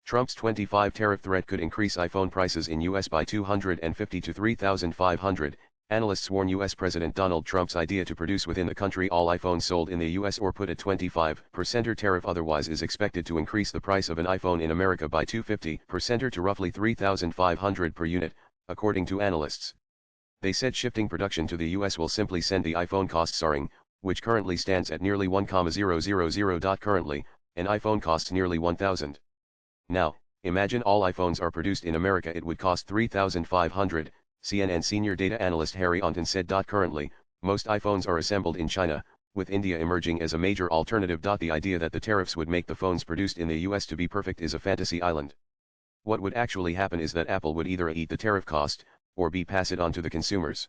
Trump's 25 tariff threat could increase iPhone prices in US by $250 to $3,500. Analysts warn US President Donald Trump's idea to produce within the country all iPhones sold in the US or put a 25% tariff otherwise is expected to increase the price of an iPhone in America by 250% to roughly $3,500 per unit, according to analysts. They said shifting production to the US will simply send the iPhone cost soaring, which currently stands at nearly $1,000. Currently, an iPhone costs nearly $1,000. Now, imagine all iPhones are produced in America, it would cost $3,500. CNN senior data analyst Harry Onton said. Currently, most iPhones are assembled in China, with India emerging as a major alternative. The idea that the tariffs would make the phones produced in the US to be perfect is a fantasy island. What would actually happen is that Apple would either eat the tariff cost, or B pass it on to the consumers.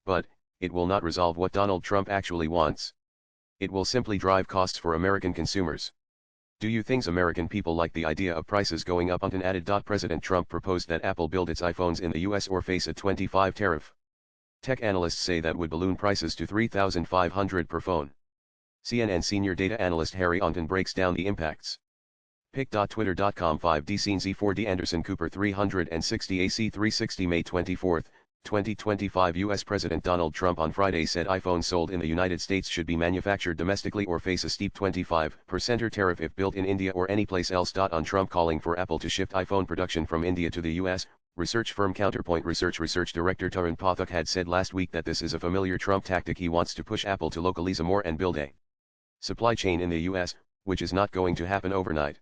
But, it will not resolve what Donald Trump actually wants. It will simply drive costs for American consumers. Do you think American people like the idea of prices going up? Onton added. President Trump proposed that Apple build its iPhones in the US or face a 25 tariff. Tech analysts say that would balloon prices to $3,500 per phone. CNN senior data analyst Harry Onton breaks down the impacts. Pic.twitter.com 5D Scene Z4D Anderson Cooper 360 AC 360 May 24, 2025 U.S. President Donald Trump on Friday said iPhones sold in the United States should be manufactured domestically or face a steep 25% tariff if built in India or anyplace else. On Trump calling for Apple to shift iPhone production from India to the U.S., research firm Counterpoint Research Director Tarun Pathak had said last week that this is a familiar Trump tactic. He wants to push Apple to localize more and build a supply chain in the U.S., which is not going to happen overnight.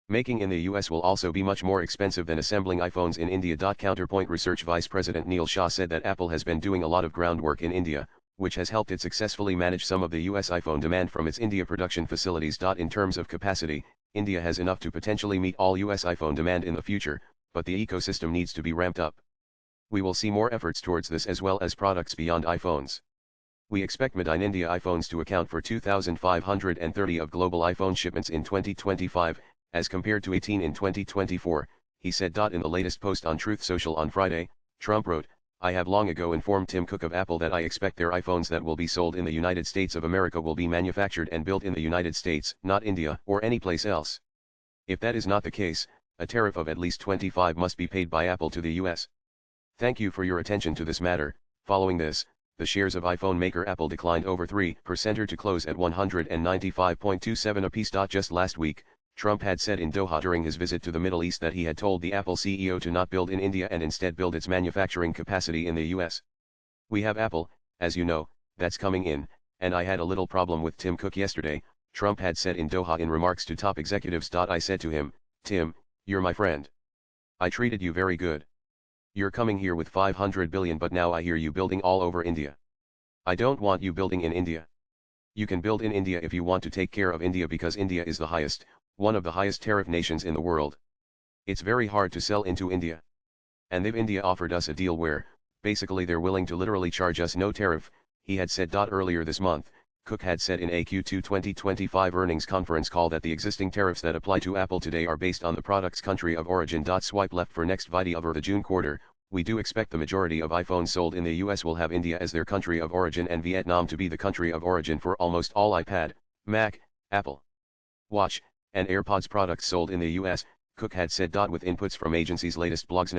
Making in the US will also be much more expensive than assembling iPhones in India. Counterpoint Research Vice President Neil Shah said that Apple has been doing a lot of groundwork in India, which has helped it successfully manage some of the US iPhone demand from its India production facilities. In terms of capacity, India has enough to potentially meet all US iPhone demand in the future, but the ecosystem needs to be ramped up. We will see more efforts towards this as well as products beyond iPhones. We expect Made in India iPhones to account for 2,530 of global iPhone shipments in 2025, as compared to 18 in 2024, he said. In the latest post on Truth Social on Friday, Trump wrote, "I have long ago informed Tim Cook of Apple that I expect their iPhones that will be sold in the United States of America will be manufactured and built in the United States, not India or anyplace else. If that is not the case, a tariff of at least 25 must be paid by Apple to the US. Thank you for your attention to this matter." Following this, the shares of iPhone maker Apple declined over 3% to close at 195.27 apiece. Just last week, Trump had said in Doha during his visit to the Middle East that he had told the Apple CEO to not build in India and instead build its manufacturing capacity in the US. "We have Apple, as you know, that's coming in, and I had a little problem with Tim Cook yesterday," Trump had said in Doha in remarks to top executives. "I said to him, Tim, you're my friend. I treated you very good. You're coming here with 500 billion, but now I hear you building all over India. I don't want you building in India. You can build in India if you want to take care of India because India is one of the highest tariff nations in the world. It's very hard to sell into India. And they've India offered us a deal where, basically they're willing to literally charge us no tariff," he had said. Earlier this month, Cook had said in a Q2 2025 earnings conference call that the existing tariffs that apply to Apple today are based on the product's country of origin. Swipe left for next video. Over the June quarter, we do expect the majority of iPhones sold in the US will have India as their country of origin and Vietnam to be the country of origin for almost all iPad, Mac, Apple Watch, and AirPods products sold in the US, Cook had said. With inputs from agencies' latest blogs.